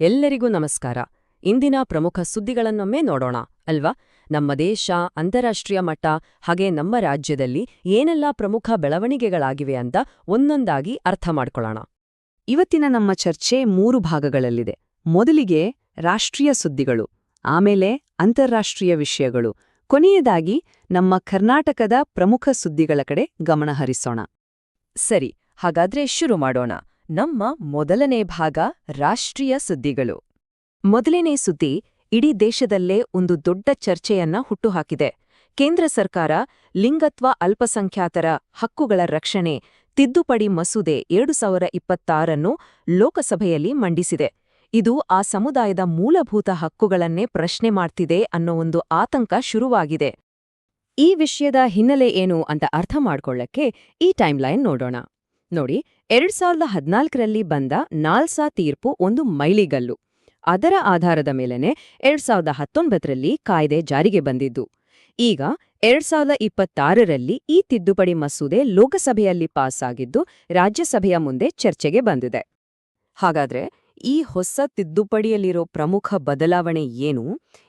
ಎಲ್ಲರಿಗೂ ನಮಸ್ಕಾರ. ಇಂದಿನ ಪ್ರಮುಖ ಸುದ್ದಿಗಳನ್ನೊಮ್ಮೆ ನೋಡೋಣ ಅಲ್ವಾ? ನಮ್ಮ ದೇಶ, ಅಂತಾರಾಷ್ಟ್ರೀಯ ಮಟ್ಟ ಹಾಗೆ ನಮ್ಮ ರಾಜ್ಯದಲ್ಲಿ ಏನೆಲ್ಲ ಪ್ರಮುಖ ಬೆಳವಣಿಗೆಗಳಾಗಿವೆ ಅಂತ ಒಂದೊಂದಾಗಿ ಅರ್ಥ ಮಾಡ್ಕೊಳ್ಳೋಣ. ಇವತ್ತಿನ ನಮ್ಮ ಚರ್ಚೆ 3 ಭಾಗಗಳಲ್ಲಿದೆ. ಮೊದಲಿಗೆ ರಾಷ್ಟ್ರೀಯ ಸುದ್ದಿಗಳು, ಆಮೇಲೆ ಅಂತಾರಾಷ್ಟ್ರೀಯ ವಿಷಯಗಳು, ಕೊನೆಯದಾಗಿ ನಮ್ಮ ಕರ್ನಾಟಕದ ಪ್ರಮುಖ ಸುದ್ದಿಗಳ ಕಡೆ ಗಮನ ಹರಿಸೋಣ. ಸರಿ, ಹಾಗಾದ್ರೆ ಶುರು ಮಾಡೋಣ. ನಮ್ಮ ಮೊದಲನೇ ಭಾಗ ರಾಷ್ಟ್ರೀಯ ಸುದ್ದಿಗಳು. ಮೊದಲನೇ ಸುದ್ದಿ ಇಡೀ ದೇಶದಲ್ಲೇ ಒಂದು ದೊಡ್ಡ ಚರ್ಚೆಯನ್ನ ಹುಟ್ಟುಹಾಕಿದೆ. ಕೇಂದ್ರ ಸರ್ಕಾರ ಲಿಂಗತ್ವ ಅಲ್ಪಸಂಖ್ಯಾತರ ಹಕ್ಕುಗಳ ರಕ್ಷಣೆ ತಿದ್ದುಪಡಿ ಮಸೂದೆ 2026 ಲೋಕಸಭೆಯಲ್ಲಿ ಮಂಡಿಸಿದೆ. ಇದು ಆ ಸಮುದಾಯದ ಮೂಲಭೂತ ಹಕ್ಕುಗಳನ್ನೇ ಪ್ರಶ್ನೆ ಮಾಡ್ತಿದೆ ಅನ್ನೋ ಒಂದು ಆತಂಕ ಶುರುವಾಗಿದೆ. ಈ ವಿಷಯದ ಹಿನ್ನೆಲೆ ಏನು ಅಂತ ಅರ್ಥ ಮಾಡ್ಕೊಳ್ಳಕ್ಕೆ ಈ ಟೈಮ್ಲೈನ್ ನೋಡೋಣ. ನೋಡಿ, 2014ರಲ್ಲಿ ಬಂದ ನಾಲ್ಸಾ ತೀರ್ಪು ಒಂದು ಮೈಲಿಗಲ್ಲು. ಅದರ ಆಧಾರದ ಮೇಲೆನೆ 2019ರಲ್ಲಿ ಕಾಯ್ದೆ ಜಾರಿಗೆ ಬಂದಿದ್ದು. ಈಗ 2026ರಲ್ಲಿ ಈ ತಿದ್ದುಪಡಿ ಮಸೂದೆ ಲೋಕಸಭೆಯಲ್ಲಿ ಪಾಸ್ ಆಗಿದ್ದು ರಾಜ್ಯಸಭೆಯ ಮುಂದೆ ಚರ್ಚೆಗೆ ಬಂದಿದೆ. ಹಾಗಾದ್ರೆ ಈ ಹೊಸ ತಿದ್ದುಪಡಿಯಲ್ಲಿರೋ ಪ್ರಮುಖ ಬದಲಾವಣೆ ಏನು?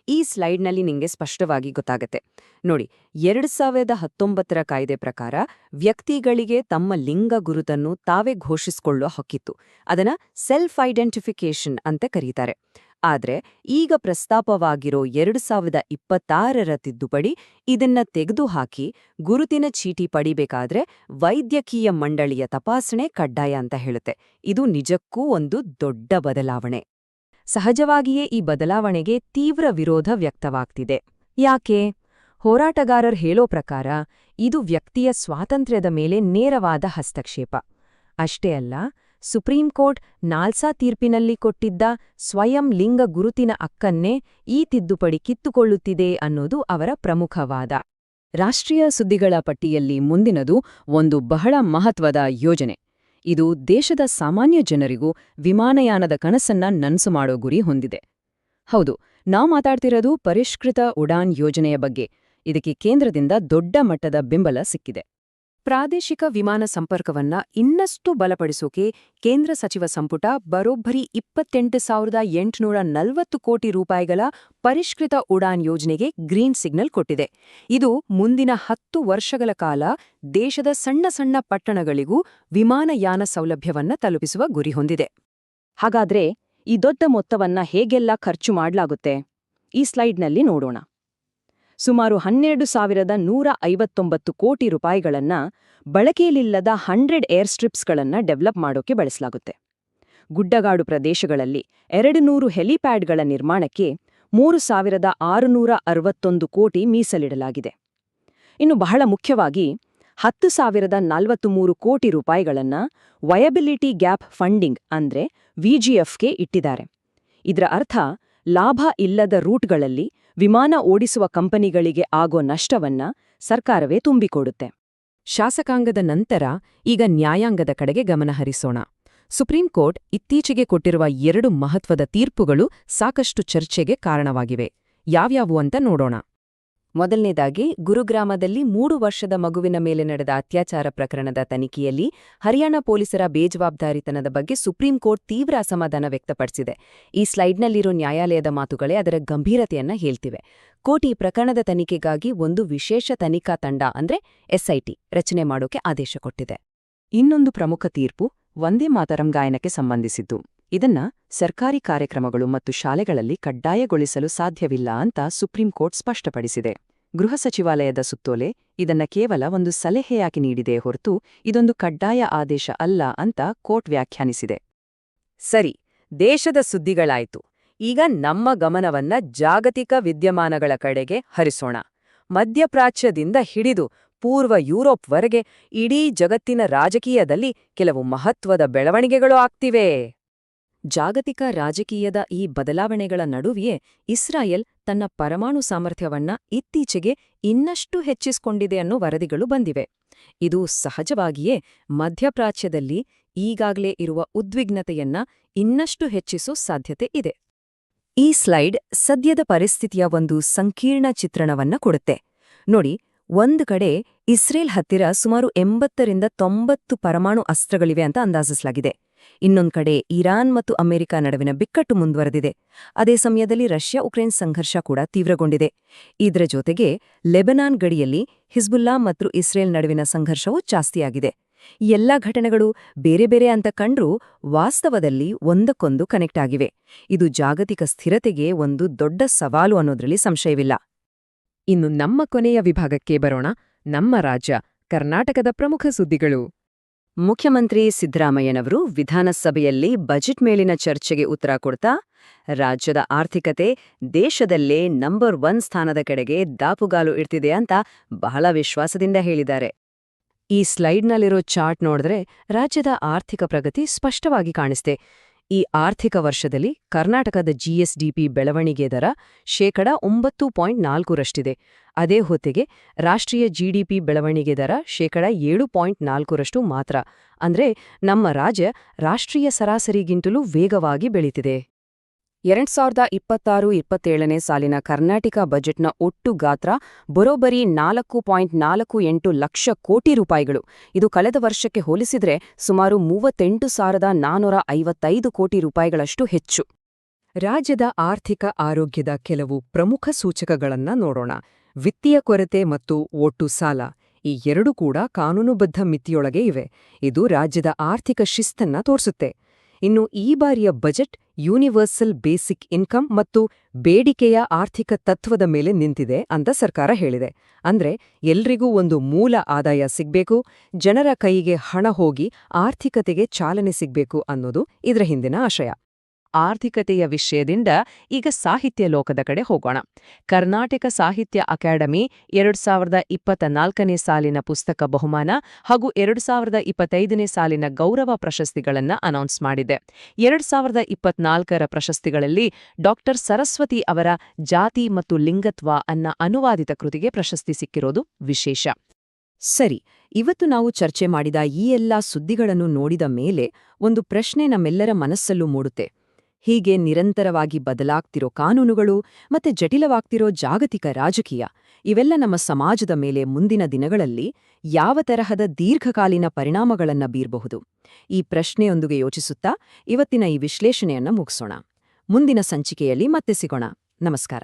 ಈ ಸ್ಲೈಡ್ನಲ್ಲಿ ನಿಂಗೆ ಸ್ಪಷ್ಟವಾಗಿ ಗೊತ್ತಾಗತ್ತೆ. ನೋಡಿ, 2019ರ ಕಾಯ್ದೆ ಪ್ರಕಾರ ವ್ಯಕ್ತಿಗಳಿಗೆ ತಮ್ಮ ಲಿಂಗ ಗುರುತನ್ನು ತಾವೇ ಘೋಷಿಸಿಕೊಳ್ಳುವ ಹಕ್ಕಿತ್ತು. ಅದನ್ನ ಸೆಲ್ಫ್ ಐಡೆಂಟಿಫಿಕೇಶನ್ ಅಂತ ಕರೀತಾರೆ. ಆದ್ರೆ ಈಗ ಪ್ರಸ್ತಾಪವಾಗಿರೋ 2026ರ ತಿದ್ದುಪಡಿ ಇದನ್ನ ತೆಗೆದುಹಾಕಿ ಗುರುತಿನ ಚೀಟಿ ಪಡಿಬೇಕಾದ್ರೆ ವೈದ್ಯಕೀಯ ಮಂಡಳಿಯ ತಪಾಸಣೆ ಕಡ್ಡಾಯ ಅಂತ ಹೇಳುತ್ತೆ. ಇದು ನಿಜಕ್ಕೂ ಒಂದು ದೊಡ್ಡ ಬದಲಾವಣೆ. ಸಹಜವಾಗಿಯೇ ಈ ಬದಲಾವಣೆಗೆ ತೀವ್ರ ವಿರೋಧ ವ್ಯಕ್ತವಾಗ್ತಿದೆ. ಯಾಕೆ? ಹೋರಾಟಗಾರರು ಹೇಳೋ ಪ್ರಕಾರ ಇದು ವ್ಯಕ್ತಿಯ ಸ್ವಾತಂತ್ರ್ಯದ ಮೇಲೆ ನೇರವಾದ ಹಸ್ತಕ್ಷೇಪ. ಅಷ್ಟೇ ಅಲ್ಲ, ಸುಪ್ರೀಂ ಕೋರ್ಟ್ ನಾಲ್ಸಾ ತೀರ್ಪಿನಲ್ಲಿ ಕೊಟ್ಟಿದ್ದ ಸ್ವಯಂ ಲಿಂಗ ಗುರುತಿನ ಹಕ್ಕನ್ನೇ ಈ ತಿದ್ದುಪಡಿ ಕಿತ್ತುಕೊಳ್ಳುತ್ತಿದೆ ಅನ್ನೋದು ಅವರ ಪ್ರಮುಖ ವಾದ. ರಾಷ್ಟ್ರೀಯ ಸುದ್ದಿಗಳ ಪಟ್ಟಿಯಲ್ಲಿ ಮುಂದಿನದು ಒಂದು ಬಹಳ ಮಹತ್ವದ ಯೋಜನೆ. ಇದು ದೇಶದ ಸಾಮಾನ್ಯ ಜನರಿಗೂ ವಿಮಾನಯಾನದ ಕನಸನ್ನ ನನಸು ಮಾಡೋ ಗುರಿ ಹೊಂದಿದೆ. ಹೌದು, ನಾವು ಮಾತಾಡ್ತಿರೋದು ಪರಿಷ್ಕೃತ ಉಡಾನ್ ಯೋಜನೆಯ ಬಗ್ಗೆ. ಇದಕ್ಕೆ ಕೇಂದ್ರದಿಂದ ದೊಡ್ಡ ಮಟ್ಟದ ಬೆಂಬಲ ಸಿಕ್ಕಿದೆ. ಪ್ರಾದೇಶಿಕ ವಿಮಾನ ಸಂಪರ್ಕವನ್ನ ಇನ್ನಷ್ಟು ಬಲಪಡಿಸೋಕೆ ಕೇಂದ್ರ ಸಚಿವ ಸಂಪುಟ ಬರೋಬ್ಬರಿ 28,840 ಕೋಟಿ ರೂಪಾಯಿಗಳ ಪರಿಷ್ಕೃತ ಉಡಾನ್ ಯೋಜನೆಗೆ ಗ್ರೀನ್ ಸಿಗ್ನಲ್ ಕೊಟ್ಟಿದೆ. ಇದು ಮುಂದಿನ 10 ವರ್ಷಗಳ ಕಾಲ ದೇಶದ ಸಣ್ಣ ಸಣ್ಣ ಪಟ್ಟಣಗಳಿಗೂ ವಿಮಾನಯಾನ ಸೌಲಭ್ಯವನ್ನ ತಲುಪಿಸುವ ಗುರಿ ಹೊಂದಿದೆ. ಹಾಗಾದ್ರೆ ಈ ದೊಡ್ಡ ಮೊತ್ತವನ್ನ ಹೇಗೆಲ್ಲ ಖರ್ಚು ಮಾಡಲಾಗುತ್ತೆ? ಈ ಸ್ಲೈಡ್ನಲ್ಲಿ ನೋಡೋಣ. ಸುಮಾರು 12,159 ಕೋಟಿ ರೂಪಾಯಿಗಳನ್ನ ಬಳಕೆಯಲ್ಲಿಲ್ಲದ 100 ಏರ್ಸ್ಟ್ರಿಪ್ಸ್ಗಳನ್ನ ಡೆವಲಪ್ ಮಾಡೋಕೆ ಬಳಸಲಾಗುತ್ತೆ. ಗುಡ್ಡಗಾಡು ಪ್ರದೇಶಗಳಲ್ಲಿ 200 ಹೆಲಿಪ್ಯಾಡ್ಗಳ ನಿರ್ಮಾಣಕ್ಕೆ 3,661 ಕೋಟಿ ಮೀಸಲಿಡಲಾಗಿದೆ. ಇನ್ನು ಬಹಳ ಮುಖ್ಯವಾಗಿ 10,043 ಕೋಟಿ ರೂಪಾಯಿಗಳನ್ನ ವಯಬಿಲಿಟಿ ಗ್ಯಾಪ್ ಫಂಡಿಂಗ್ ಅಂದ್ರೆ ವಿಜಿಎಫ್ಗೆ ಇಟ್ಟಿದ್ದಾರೆ. ಇದರ ಅರ್ಥ ಲಾಭ ಇಲ್ಲದ ರೂಟ್ಗಳಲ್ಲಿ ವಿಮಾನ ಓಡಿಸುವ ಕಂಪನಿಗಳಿಗೆ ಆಗೋ ನಷ್ಟವನ್ನ ಸರ್ಕಾರವೇ ತುಂಬಿಕೊಡುತ್ತೆ. ಶಾಸಕಾಂಗದ ನಂತರ ಈಗ ನ್ಯಾಯಾಂಗದ ಕಡೆಗೆ ಗಮನ ಹರಿಸೋಣ. ಸುಪ್ರೀಂ ಕೋರ್ಟ್ ಇತ್ತೀಚೆಗೆ ಕೊಟ್ಟಿರುವ 2 ಮಹತ್ವದ ತೀರ್ಪುಗಳು ಸಾಕಷ್ಟು ಚರ್ಚೆಗೆ ಕಾರಣವಾಗಿವೆ. ಯಾವ್ಯಾವು ಅಂತ ನೋಡೋಣ. ಮೊದಲನೇದಾಗಿ, ಗುರುಗ್ರಾಮದಲ್ಲಿ 3 ವರ್ಷದ ಮಗುವಿನ ಮೇಲೆ ನಡೆದ ಅತ್ಯಾಚಾರ ಪ್ರಕರಣದ ತನಿಖೆಯಲ್ಲಿ ಹರಿಯಾಣ ಪೊಲೀಸರ ಬೇಜವಾಬ್ದಾರಿತನದ ಬಗ್ಗೆ ಸುಪ್ರೀಂ ಕೋರ್ಟ್ ತೀವ್ರ ಅಸಮಾಧಾನ ವ್ಯಕ್ತಪಡಿಸಿದೆ. ಈ ಸ್ಲೈಡ್ನಲ್ಲಿರೋ ನ್ಯಾಯಾಲಯದ ಮಾತುಗಳೇ ಅದರ ಗಂಭೀರತೆಯನ್ನ ಹೇಳ್ತಿವೆ. ಕೋರ್ಟ್ ಈ ಪ್ರಕರಣದ ತನಿಖೆಗಾಗಿ ಒಂದು ವಿಶೇಷ ತನಿಖಾ ತಂಡ ಅಂದ್ರೆ ಎಸ್ಐಟಿ ರಚನೆ ಮಾಡೋಕೆ ಆದೇಶ ಕೊಟ್ಟಿದೆ. ಇನ್ನೊಂದು ಪ್ರಮುಖ ತೀರ್ಪು ವಂದೇ ಮಾತರಂ ಗಾಯನಕ್ಕೆ ಸಂಬಂಧಿಸಿದ್ದು. ಇದನ್ನ ಸರ್ಕಾರಿ ಕಾರ್ಯಕ್ರಮಗಳು ಮತ್ತು ಶಾಲೆಗಳಲ್ಲಿ ಕಡ್ಡಾಯಗೊಳಿಸಲು ಸಾಧ್ಯವಿಲ್ಲ ಅಂತ ಸುಪ್ರೀಂ ಕೋರ್ಟ್ ಸ್ಪಷ್ಟಪಡಿಸಿದೆ. ಗೃಹ ಸಚಿವಾಲಯದ ಸುತ್ತೋಲೆ ಇದನ್ನ ಕೇವಲ ಒಂದು ಸಲಹೆಯಾಗಿ ನೀಡಿದೆ ಹೊರತು ಇದೊಂದು ಕಡ್ಡಾಯ ಆದೇಶ ಅಲ್ಲ ಅಂತ ಕೋರ್ಟ್ ವ್ಯಾಖ್ಯಾನಿಸಿದೆ. ಸರಿ, ದೇಶದ ಸುದ್ದಿಗಳಾಯ್ತು. ಈಗ ನಮ್ಮ ಗಮನವನ್ನ ಜಾಗತಿಕ ವಿದ್ಯಮಾನಗಳ ಕಡೆಗೆ ಹರಿಸೋಣ. ಮಧ್ಯಪ್ರಾಚ್ಯದಿಂದ ಹಿಡಿದು ಪೂರ್ವ ಯುರೋಪ್ವರೆಗೆ ಇಡೀ ಜಗತ್ತಿನ ರಾಜಕೀಯದಲ್ಲಿ ಕೆಲವು ಮಹತ್ವದ ಬೆಳವಣಿಗೆಗಳು ಆಗ್ತಿವೆ. ಜಾಗತಿಕ ರಾಜಕೀಯದ ಈ ಬದಲಾವಣೆಗಳ ನಡುವೆಯೇ ಇಸ್ರಾಯೇಲ್ ತನ್ನ ಪರಮಾಣು ಸಾಮರ್ಥ್ಯವನ್ನ ಇತ್ತೀಚೆಗೆ ಇನ್ನಷ್ಟು ಹೆಚ್ಚಿಸಿಕೊಂಡಿದೆ ಅನ್ನೋ ವರದಿಗಳು ಬಂದಿವೆ. ಇದು ಸಹಜವಾಗಿಯೇ ಮಧ್ಯಪ್ರಾಚ್ಯದಲ್ಲಿ ಈಗಾಗಲೇ ಇರುವ ಉದ್ವಿಗ್ನತೆಯನ್ನ ಇನ್ನಷ್ಟು ಹೆಚ್ಚಿಸೋ ಸಾಧ್ಯತೆ ಇದೆ. ಈ ಸ್ಲೈಡ್ ಸದ್ಯದ ಪರಿಸ್ಥಿತಿಯ ಒಂದು ಸಂಕೀರ್ಣ ಚಿತ್ರಣವನ್ನ ಕೊಡುತ್ತೆ. ನೋಡಿ, ಒಂದು ಕಡೆ ಇಸ್ರೇಲ್ ಹತ್ತಿರ ಸುಮಾರು 80ರಿಂದ 90 ಪರಮಾಣು ಅಸ್ತ್ರಗಳಿವೆ ಅಂತ ಅಂದಾಜಿಸಲಾಗಿದೆ. ಇನ್ನೊಂದ್ ಕಡೆ ಇರಾನ್ ಮತ್ತು ಅಮೆರಿಕ ನಡುವಿನ ಬಿಕ್ಕಟ್ಟು ಮುಂದುವರೆದಿದೆ. ಅದೇ ಸಮಯದಲ್ಲಿ ರಷ್ಯಾ ಉಕ್ರೇನ್ ಸಂಘರ್ಷ ಕೂಡ ತೀವ್ರಗೊಂಡಿದೆ. ಇದರ ಜೊತೆಗೆ ಲೆಬನಾನ್ ಗಡಿಯಲ್ಲಿ ಹಿಜ್ಬುಲ್ಲಾ ಮತ್ತು ಇಸ್ರೇಲ್ ನಡುವಿನ ಸಂಘರ್ಷವೂ ಜಾಸ್ತಿಯಾಗಿದೆ. ಈ ಎಲ್ಲಾ ಘಟನೆಗಳು ಬೇರೆ ಬೇರೆ ಅಂತ ಕಂಡ್ರೂ ವಾಸ್ತವದಲ್ಲಿ ಒಂದಕ್ಕೊಂದು ಕನೆಕ್ಟ್ ಆಗಿವೆ. ಇದು ಜಾಗತಿಕ ಸ್ಥಿರತೆಗೆ ಒಂದು ದೊಡ್ಡ ಸವಾಲು ಅನ್ನೋದ್ರಲ್ಲಿ ಸಂಶಯವಿಲ್ಲ. ಇನ್ನು ನಮ್ಮ ಕೊನೆಯ ವಿಭಾಗಕ್ಕೆ ಬರೋಣ. ನಮ್ಮ ರಾಜ್ಯ ಕರ್ನಾಟಕದ ಪ್ರಮುಖ ಸುದ್ದಿಗಳು. ಮುಖ್ಯಮಂತ್ರಿ ಸಿದ್ದರಾಮಯ್ಯನವರು ವಿಧಾನಸಭೆಯಲ್ಲಿ ಬಜೆಟ್ ಮೇಲಿನ ಚರ್ಚೆಗೆ ಉತ್ತರ ಕೊಡ್ತಾ ರಾಜ್ಯದ ಆರ್ಥಿಕತೆ ದೇಶದಲ್ಲೇ ನಂಬರ್ 1 ಸ್ಥಾನದ ಕಡೆಗೆ ದಾಪುಗಾಲು ಇಡ್ತಿದೆ ಅಂತ ಬಹಳ ವಿಶ್ವಾಸದಿಂದ ಹೇಳಿದ್ದಾರೆ. ಈ ಸ್ಲೈಡ್ನಲ್ಲಿರೋ ಚಾರ್ಟ್ ನೋಡಿದ್ರೆ ರಾಜ್ಯದ ಆರ್ಥಿಕ ಪ್ರಗತಿ ಸ್ಪಷ್ಟವಾಗಿ ಕಾಣಿಸ್ತೆ. ಈ ಆರ್ಥಿಕ ವರ್ಷದಲ್ಲಿ ಕರ್ನಾಟಕದ ಜಿಎಸ್ಡಿಪಿ ಬೆಳವಣಿಗೆ ದರ 9.4ರಷ್ಟಿದೆ. ಅದೇ ಹೊತ್ತಿಗೆ ರಾಷ್ಟ್ರೀಯ ಜಿಡಿಪಿ ಬೆಳವಣಿಗೆ ದರ 7.4ರಷ್ಟು ಮಾತ್ರ. ಅಂದ್ರೆ ನಮ್ಮ ರಾಜ್ಯ ರಾಷ್ಟ್ರೀಯ ಸರಾಸರಿಗಿಂತಲೂ ವೇಗವಾಗಿ ಬೆಳೀತಿದೆ. 2026-27ನೇ ಸಾಲಿನ ಕರ್ನಾಟಕ ಬಜೆಟ್ನ ಒಟ್ಟು ಗಾತ್ರ ಬರೋಬ್ಬರಿ 4.48 ಲಕ್ಷ ಕೋಟಿ ರೂಪಾಯಿಗಳು. ಇದು ಕಳೆದ ವರ್ಷಕ್ಕೆ ಹೋಲಿಸಿದ್ರೆ ಸುಮಾರು 38,455 ಕೋಟಿ ರೂಪಾಯಿಗಳಷ್ಟು ಹೆಚ್ಚು. ರಾಜ್ಯದ ಆರ್ಥಿಕ ಆರೋಗ್ಯದ ಕೆಲವು ಪ್ರಮುಖ ಸೂಚಕಗಳನ್ನ ನೋಡೋಣ. ವಿತ್ತೀಯ ಕೊರತೆ ಮತ್ತು ಒಟ್ಟು ಸಾಲ ಈ ಎರಡೂ ಕೂಡ ಕಾನೂನುಬದ್ಧ ಮಿತಿಯೊಳಗೆ ಇವೆ. ಇದು ರಾಜ್ಯದ ಆರ್ಥಿಕ ಶಿಸ್ತನ್ನ ತೋರಿಸುತ್ತೆ. ಇನ್ನು ಈ ಬಾರಿಯ ಬಜೆಟ್ ಯೂನಿವರ್ಸಲ್ ಬೇಸಿಕ್ ಇನ್ಕಮ್ ಮತ್ತು ಬೇಡಿಕೆಯ ಆರ್ಥಿಕ ತತ್ವದ ಮೇಲೆ ನಿಂತಿದೆ ಅಂತ ಸರ್ಕಾರ ಹೇಳಿದೆ. ಅಂದ್ರೆ ಎಲ್ರಿಗೂ ಒಂದು ಮೂಲ ಆದಾಯ ಸಿಗ್ಬೇಕು, ಜನರ ಕೈಗೆ ಹಣ ಹೋಗಿ ಆರ್ಥಿಕತೆಗೆ ಚಾಲನೆ ಸಿಗ್ಬೇಕು ಅನ್ನೋದು ಇದರ ಹಿಂದಿನ ಆಶಯ. ಆರ್ಥಿಕತೆಯ ವಿಷಯದಿಂದ ಈಗ ಸಾಹಿತ್ಯ ಲೋಕದ ಕಡೆ ಹೋಗೋಣ. ಕರ್ನಾಟಕ ಸಾಹಿತ್ಯ ಅಕಾಡೆಮಿ 2024ನೇ ಸಾಲಿನ ಪುಸ್ತಕ ಬಹುಮಾನ ಹಾಗೂ 2025ನೇ ಸಾಲಿನ ಗೌರವ ಪ್ರಶಸ್ತಿಗಳನ್ನ ಅನೌನ್ಸ್ ಮಾಡಿದೆ. 2024ರ ಪ್ರಶಸ್ತಿಗಳಲ್ಲಿ ಡಾಕ್ಟರ್ ಸರಸ್ವತಿ ಅವರ ಜಾತಿ ಮತ್ತು ಲಿಂಗತ್ವ ಅನ್ನ ಅನುವಾದಿತ ಕೃತಿಗೆ ಪ್ರಶಸ್ತಿ ಸಿಕ್ಕಿರೋದು ವಿಶೇಷ. ಸರಿ, ಇವತ್ತು ನಾವು ಚರ್ಚೆ ಮಾಡಿದ ಈ ಎಲ್ಲಾ ಸುದ್ದಿಗಳನ್ನು ನೋಡಿದ ಮೇಲೆ ಒಂದು ಪ್ರಶ್ನೆ ನಮ್ಮೆಲ್ಲರ ಮನಸ್ಸಲ್ಲೂ ಮೂಡುತ್ತೆ. ಹೀಗೆ ನಿರಂತರವಾಗಿ ಬದಲಾಗ್ತಿರೋ ಕಾನೂನುಗಳು ಮತ್ತೆ ಜಟಿಲವಾಗ್ತಿರೋ ಜಾಗತಿಕ ರಾಜಕೀಯ ಇವೆಲ್ಲ ನಮ್ಮ ಸಮಾಜದ ಮೇಲೆ ಮುಂದಿನ ದಿನಗಳಲ್ಲಿ ಯಾವ ತರಹದ ದೀರ್ಘಕಾಲೀನ ಪರಿಣಾಮಗಳನ್ನ ಬೀರಬಹುದು? ಈ ಪ್ರಶ್ನೆಯೊಂದಿಗೆ ಯೋಚಿಸುತ್ತಾ ಇವತ್ತಿನ ಈ ವಿಶ್ಲೇಷಣೆಯನ್ನ ಮುಗಿಸೋಣ. ಮುಂದಿನ ಸಂಚಿಕೆಯಲ್ಲಿ ಮತ್ತೆ ಸಿಗೋಣ. ನಮಸ್ಕಾರ.